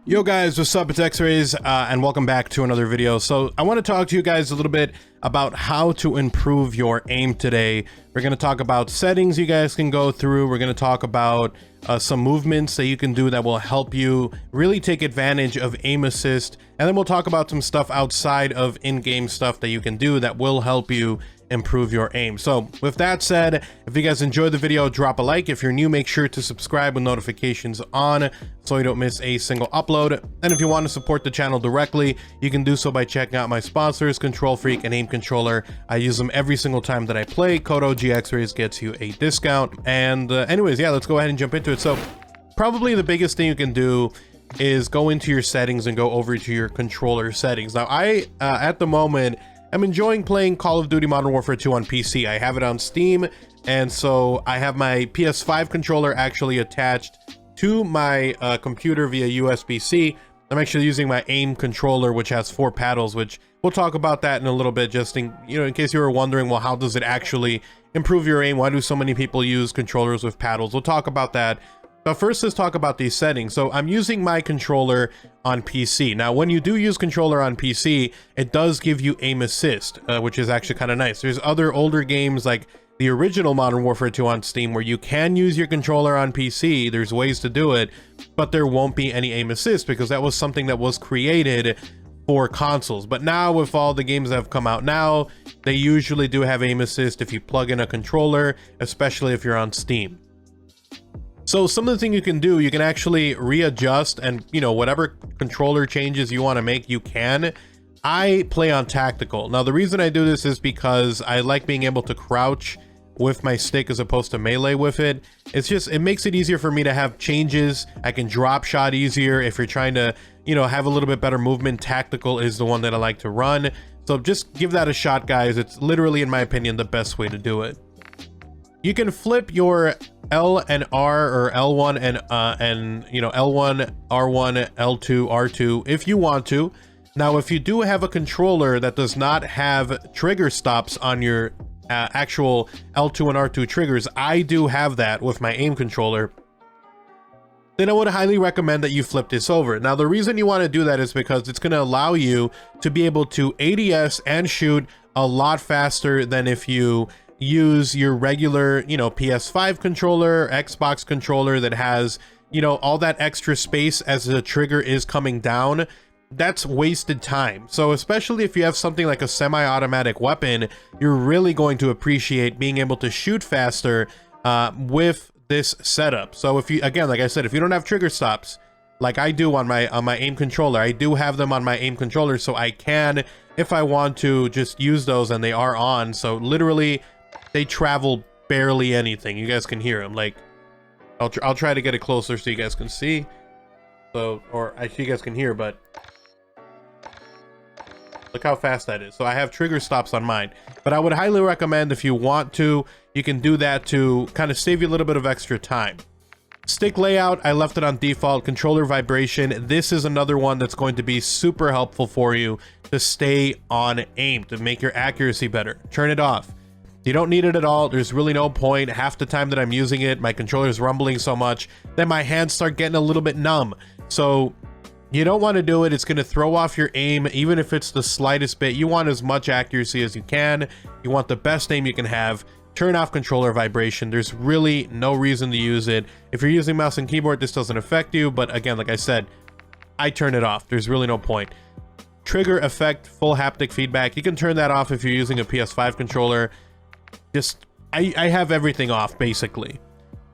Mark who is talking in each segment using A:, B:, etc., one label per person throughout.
A: Yo guys, what's up? It's XRAYZ and welcome back to another video. So I want to talk to you guys a little bit about how to improve your aim today. We're going to talk about settings you guys can go through. We're going to talk about some movements that you can do that will help you really take advantage of aim assist. And then we'll talk about some stuff outside of in-game stuff that you can do that will help you improve your aim. So with that said, if you guys enjoyed the video, drop a like. If you're new, make sure to subscribe with notifications on so you don't miss a single upload. And if you want to support the channel directly, you can do so by checking out my sponsors, Control Freak and Aim Controller. I use them every single time that I play. Code OGXRAYZ gets you a discount. And anyways, yeah, let's go ahead and jump into it. So probably the biggest thing you can do is go into your settings and go over to your controller settings. Now at the moment, I'm enjoying playing Call of Duty Modern Warfare 2 on PC. I have it on Steam, and so I have my PS5 controller actually attached to my computer via USB-C. I'm actually using my aim controller, which has 4 paddles, which we'll talk about that in a little bit, just in case you were wondering, well, how does it actually improve your aim? Why do so many people use controllers with paddles? We'll talk about that. But first, let's talk about these settings. So I'm using my controller on PC. Now, when you do use controller on PC, it does give you aim assist, which is actually kind of nice. There's other older games like the original Modern Warfare 2 on Steam where you can use your controller on PC. There's ways to do it, but there won't be any aim assist because that was something that was created for consoles. But now with all the games that have come out now, they usually do have aim assist if you plug in a controller, especially if you're on Steam. So some of the things you can do, you can actually readjust and, whatever controller changes you want to make, you can. I play on tactical. Now, the reason I do this is because I like being able to crouch with my stick as opposed to melee with it. It makes it easier for me to have changes. I can drop shot easier. If you're trying to, have a little bit better movement, tactical is the one that I like to run. So just give that a shot, guys. It's literally, in my opinion, the best way to do it. You can flip your L and R or L1 and L1, R1, L2, R2 if you want to. Now, if you do have a controller that does not have trigger stops on your actual L2 and R2 triggers, I do have that with my aim controller, then I would highly recommend that you flip this over. Now, the reason you want to do that is because it's going to allow you to be able to ADS and shoot a lot faster than if you use your regular, PS5 controller, Xbox controller that has, all that extra space as the trigger is coming down. That's wasted time. So especially if you have something like a semi-automatic weapon, you're really going to appreciate being able to shoot faster with this setup. So if you, again, like I said, if you don't have trigger stops, like I do on my aim controller, I do have them on my aim controller, so I can, if I want to, just use those and they are on. So literally, they travel barely anything. You guys can hear them. Like, I'll try to get it closer so you guys can see. So, or actually you guys can hear, but look how fast that is. So I have trigger stops on mine, but I would highly recommend, if you want to, you can do that to kind of save you a little bit of extra time. Stick layout, I left it on default. Controller vibration, this is another one that's going to be super helpful for you to stay on aim, to make your accuracy better. Turn it off. You don't need it at all. There's really no point. Half the time that I'm using it, my controller is rumbling so much that my hands start getting a little bit numb. So you don't want to do it. It's going to throw off your aim, even if it's the slightest bit. You want as much accuracy as you can. You want the best aim you can have. Turn off controller vibration. There's really no reason to use it. If you're using mouse and keyboard, this doesn't affect you. But again, like I said, I turn it off. There's really no point. Trigger effect, full haptic feedback. You can turn that off if you're using a PS5 controller. I have everything off, basically.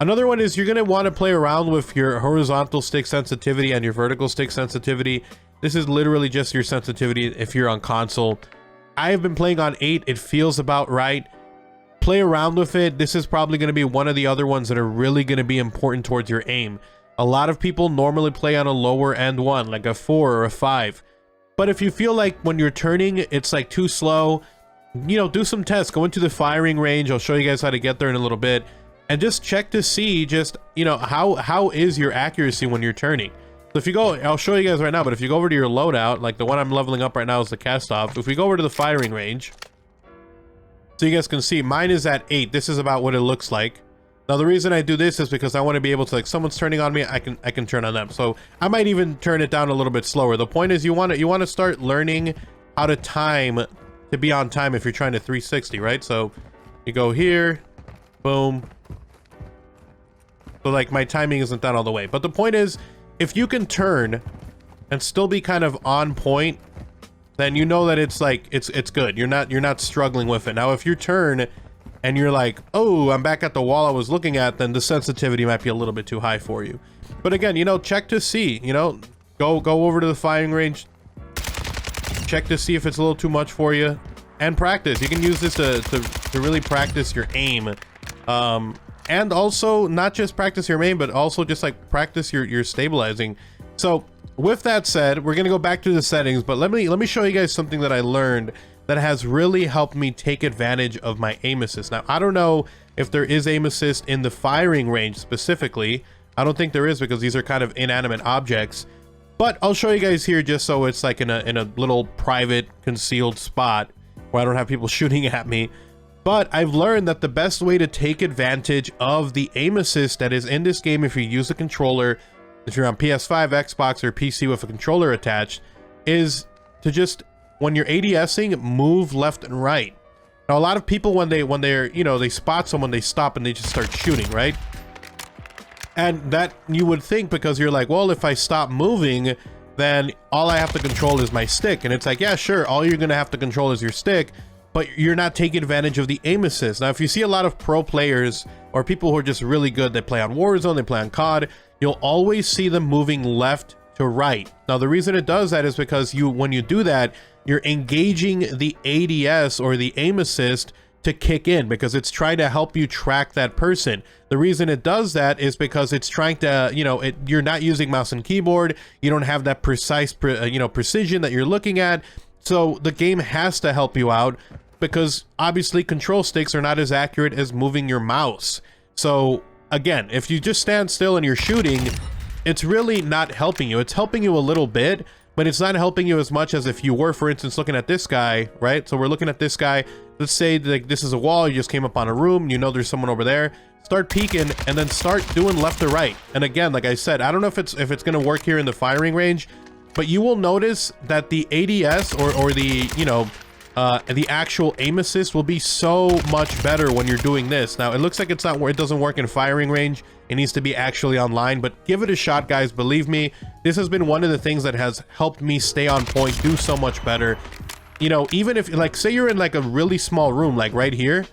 A: Another one is you're going to want to play around with your horizontal stick sensitivity and your vertical stick sensitivity. This is literally just your sensitivity if you're on console. I have been playing on 8. It feels about right. Play around with it. This is probably going to be one of the other ones that are really going to be important towards your aim. A lot of people normally play on a lower end one, like a 4 or a 5. But if you feel like when you're turning, it's like too slow, do some tests. Go into the firing range. I'll show you guys how to get there in a little bit, and just check to see how is your accuracy when you're turning. So if you go, I'll show you guys right now, but if you go over to your loadout, like the one I'm leveling up right now is the cast off. If we go over to the firing range, so you guys can see mine is at 8. This is about what it looks like. Now the reason I do this is because I want to be able to, like, someone's turning on me, I can turn on them. So I might even turn it down a little bit slower. The point is you want to start learning how to time to be on time if you're trying to 360, right? So you go here, boom. So like my timing isn't done all the way. But the point is, if you can turn and still be kind of on point, then you know that it's like it's good. You're not struggling with it. Now if you turn and you're like, oh, I'm back at the wall I was looking at, then the sensitivity might be a little bit too high for you. But again, you know, check to see, you know, go over to the firing range, check to see if it's a little too much for you, and practice. You can use this to really practice your aim. And also not just practice your aim, but also just like practice your stabilizing. So with that said, we're gonna go back to the settings, but let me show you guys something that I learned that has really helped me take advantage of my aim assist. Now, I don't know if there is aim assist in the firing range specifically. I don't think there is, because these are kind of inanimate objects, but I'll show you guys here just so it's like in a little private concealed spot where I don't have people shooting at me. But I've learned that the best way to take advantage of the aim assist that is in this game, if you use a controller, if you're on PS5, Xbox, or PC with a controller attached, is to just, when you're ADSing, move left and right. Now, a lot of people, when they're, you know, they spot someone, they stop and they just start shooting, right? And that you would think, because you're like, well, if I stop moving, then all I have to control is my stick. And it's like, yeah, sure, all you're gonna have to control is your stick, but you're not taking advantage of the aim assist. Now, if you see a lot of pro players or people who are just really good, they play on Warzone, they play on COD, you'll always see them moving left to right. Now, the reason it does that is because when you do that, you're engaging the ADS or the aim assist to kick in, because it's trying to help you track that person. The reason it does that is because it's trying to, you know, you're not using mouse and keyboard, you don't have that precise, precision that you're looking at. So the game has to help you out, because obviously control sticks are not as accurate as moving your mouse. So again, if you just stand still and you're shooting, it's really not helping you. It's helping you a little bit, but it's not helping you as much as if you were, for instance, looking at this guy, right? So we're looking at this guy. Let's say like this is a wall, you just came up on a room, you know there's someone over there. Start peeking and then start doing left to right. And again, like I said, I don't know if it's gonna work here in the firing range, but you will notice that the ADS or the, you know, the actual aim assist will be so much better when you're doing this. Now, it looks like it doesn't work in firing range. It needs to be actually online, but give it a shot, guys. Believe me, this has been one of the things that has helped me stay on point, do so much better. You know, even if, like, say you're in like a really small room, like right here,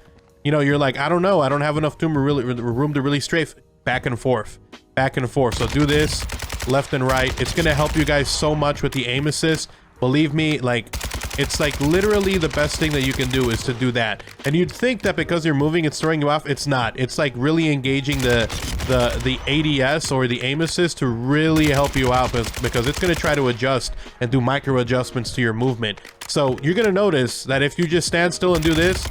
A: you know, you're like, I don't know, I don't have enough room to really strafe. Back and forth, back and forth. So do this left and right. It's gonna help you guys so much with the aim assist. Believe me, like, it's like literally the best thing that you can do is to do that. And you'd think that because you're moving, it's throwing you off. It's not. It's like really engaging the ADS or the aim assist to really help you out, because it's going to try to adjust and do micro adjustments to your movement. So you're going to notice that if you just stand still and do this,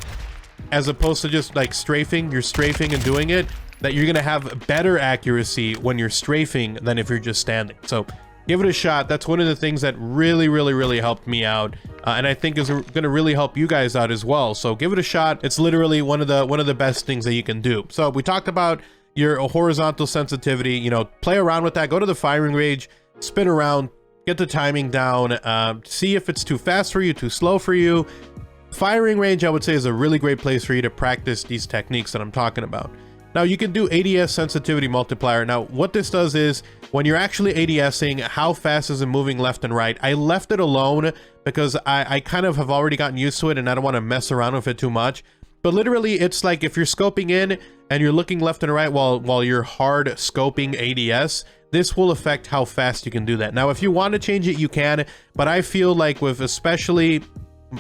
A: as opposed to just like strafing, you're strafing and doing it, that you're going to have better accuracy when you're strafing than if you're just standing. So give it a shot. That's one of the things that really helped me out, and I think is going to really help you guys out as well. So give it a shot. It's literally one of the best things that you can do. So we talked about your horizontal sensitivity. You know, play around with that. Go to the firing range, spin around, get the timing down, see if it's too fast for you, too slow for you. Firing range, I would say, is a really great place for you to practice these techniques that I'm talking about. Now, you can do ADS sensitivity multiplier. Now, what this does is, when you're actually ADSing, how fast is it moving left and right? I left it alone because I kind of have already gotten used to it and I don't want to mess around with it too much. But literally, it's like if you're scoping in and you're looking left and right while you're hard scoping ADS, this will affect how fast you can do that. Now, if you want to change it, you can, but I feel like with especially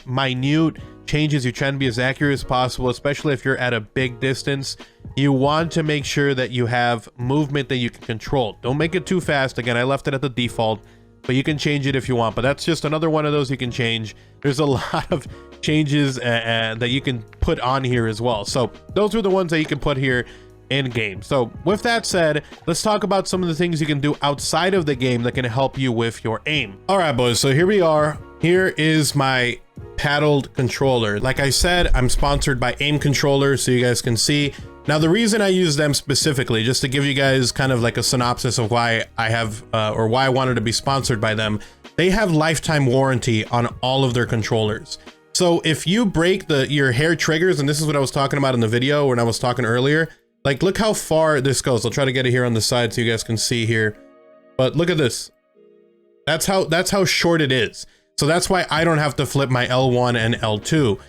A: minute changes, you're trying to be as accurate as possible, especially if you're at a big distance. You want to make sure that you have movement that you can control. Don't make it too fast. Again, I left it at the default, but you can change it if you want. But that's just another one of those you can change. There's a lot of changes that you can put on here as well. So those are the ones that you can put here in game. So with that said, let's talk about some of the things you can do outside of the game that can help you with your aim. All right, boys, so here we are. Here is my paddled controller. Like I said, I'm sponsored by Aim Controller, so you guys can see Now, the reason I use them specifically, just to give you guys kind of like a synopsis of why I have, or why I wanted to be sponsored by them, they have lifetime warranty on all of their controllers. So if you break your hair triggers, and this is what I was talking about in the video when I was talking earlier, like look how far this goes. I'll try to get it here on the side so you guys can see here, but look at this. That's how short it is. So that's why I don't have to flip my L1 and L2.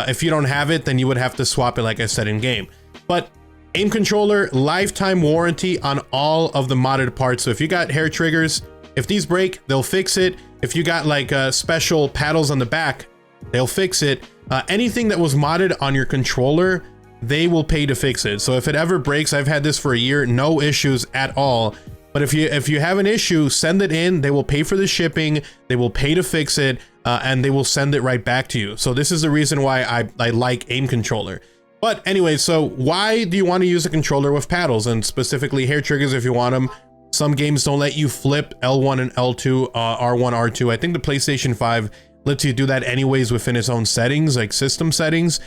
A: If you don't have it, then you would have to swap it, like I said, in game. But aim controller, lifetime warranty on all of the modded parts. So if you got hair triggers, if these break, they'll fix it. If you got like special paddles on the back, they'll fix it. Anything that was modded on your controller, they will pay to fix it. So if it ever breaks, I've had this for a year, no issues at all. But if you have an issue, send it in. They will pay for the shipping. They will pay to fix it, and they will send it right back to you. So this is the reason why I like aim controller. But anyway, so why do you want to use a controller with paddles, and specifically hair triggers if you want them? Some games don't let you flip L1 and L2, R1, R2. I think the PlayStation 5 lets you do that anyways within its own settings, like system settings.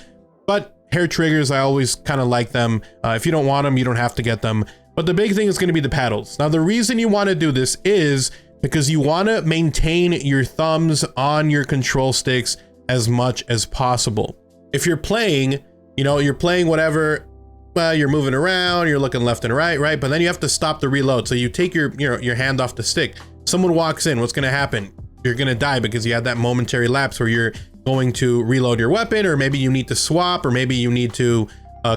A: But hair triggers, I always kind of like them. If you don't want them, you don't have to get them. But the big thing is going to be the paddles. Now, the reason you want to do this is because you want to maintain your thumbs on your control sticks as much as possible. If you're playing, you know, you're playing whatever, well, you're moving around, you're looking left and right, but then you have to stop the reload. So you take your hand off the stick. Someone walks in, what's going to happen? You're going to die because you have that momentary lapse where you're going to reload your weapon, or maybe you need to swap, or maybe you need to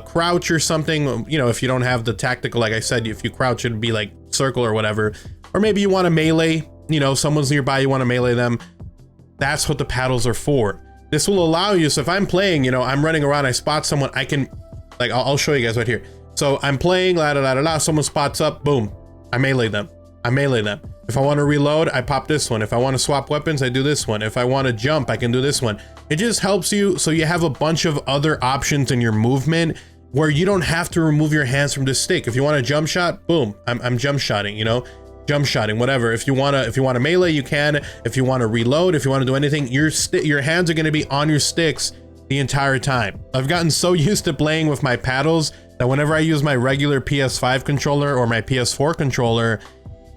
A: crouch or something. You know, if you don't have the tactical, like I said, if you crouch, it'd be like circle or whatever. Or maybe you want to melee, you know, someone's nearby, you want to melee them. That's what the paddles are for. This will allow you, so if I'm playing, you know, I'm running around, I spot someone, I can, like, I'll show you guys right here. So I'm playing, someone spots up, boom, I melee them. If I want to reload, I pop this one. If I want to swap weapons, I do this one. If I want to jump, I can do this one. It just helps you so you have a bunch of other options in your movement where you don't have to remove your hands from the stick. If you want to jump shot, boom, I'm jump shotting, you know, jump shotting, whatever. If you want to melee, you can. If you want to reload, if you want to do anything, your hands are going to be on your sticks the entire time. I've gotten so used to playing with my paddles that whenever I use my regular PS5 controller or my PS4 controller,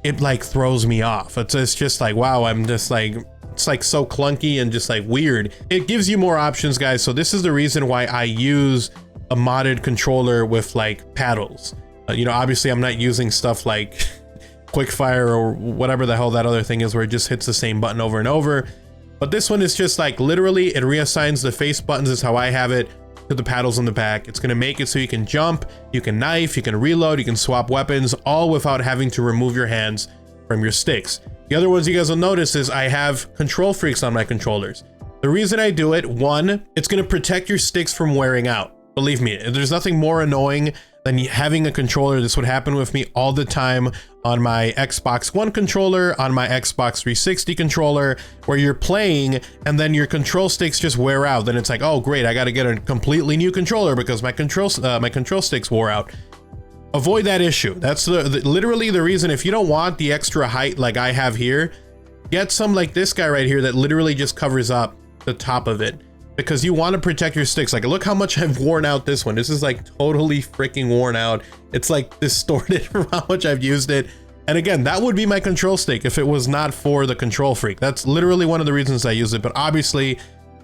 A: it like throws me off. It's just like, wow, I'm just like, it's like so clunky and just like weird. It gives you more options, guys. So this is the reason why I use a modded controller with like paddles. You know, obviously I'm not using stuff like quickfire or whatever the hell that other thing is where it just hits the same button over and over. But this one is just like literally it reassigns the face buttons, is how I have it, to the paddles on the back. It's going to make it so you can jump, you can knife, you can reload, you can swap weapons, all without having to remove your hands from your sticks. The other ones you guys will notice is I have control freaks on my controllers. The reason I do it, one, it's going to protect your sticks from wearing out. Believe me, there's nothing more annoying than having a controller. This would happen with me all the time on my Xbox One controller, on my Xbox 360 controller, where you're playing and then your control sticks just wear out. Then it's like, oh great, I got to get a completely new controller because my control sticks wore out. Avoid that issue. That's literally the reason. If you don't want the extra height like I have here, get some like this guy right here that literally just covers up the top of it, because you want to protect your sticks. Like, look how much I've worn out this one. This is like totally freaking worn out. It's like distorted from how much I've used it. And again, that would be my control stick if it was not for the control freak. That's literally one of the reasons I use it. But obviously,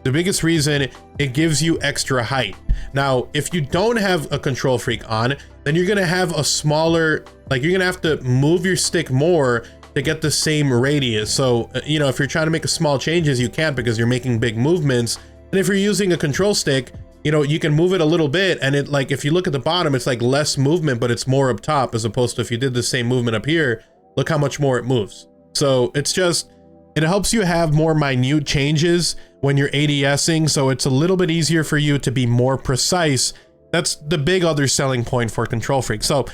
A: the biggest reason, it gives you extra height. Now, if you don't have a control freak on, then you're gonna have a smaller, like you're gonna have to move your stick more to get the same radius. So, you know, if you're trying to make small changes, you can't because you're making big movements. And if you're using a control stick, you know, you can move it a little bit, and it, like, if you look at the bottom, it's like less movement, but it's more up top, as opposed to if you did the same movement up here, look how much more it moves. So it's just, it helps you have more minute changes when you're ADSing, so it's a little bit easier for you to be more precise. That's the big other selling point for Control Freak. So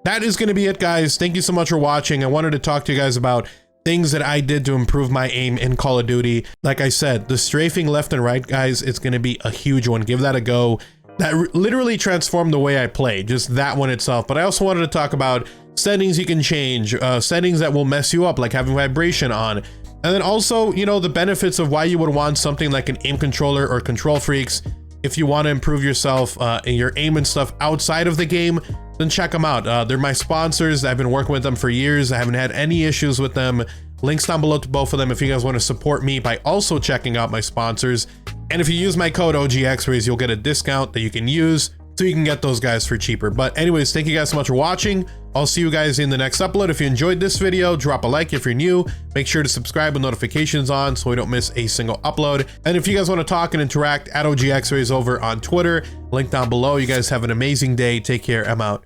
A: that is going to be it, guys. Thank you so much for watching. I wanted to talk to you guys about things that I did to improve my aim in Call of Duty. Like I said, the strafing left and right, guys, it's going to be a huge one. Give that a go. That literally transformed the way I play, just that one itself. But I also wanted to talk about settings you can change, settings that will mess you up, like having vibration on. And then also, you know, the benefits of why you would want something like an aim controller or Control Freaks. if you want to improve yourself in your aim and stuff outside of the game, then check them out. They're my sponsors. I've been working with them for years. I haven't had any issues with them. Links down below to both of them if you guys want to support me by also checking out my sponsors. And if you use my code OGXRAYZ, you'll get a discount that you can use so you can get those guys for cheaper. But anyways, thank you guys so much for watching. I'll see you guys in the next upload. If you enjoyed this video, drop a like. If you're new, make sure to subscribe with notifications on so we don't miss a single upload. And if you guys want to talk and interact, at OGXRAYZ over on Twitter, link down below. You guys have an amazing day. Take care. I'm out.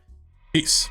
A: Peace.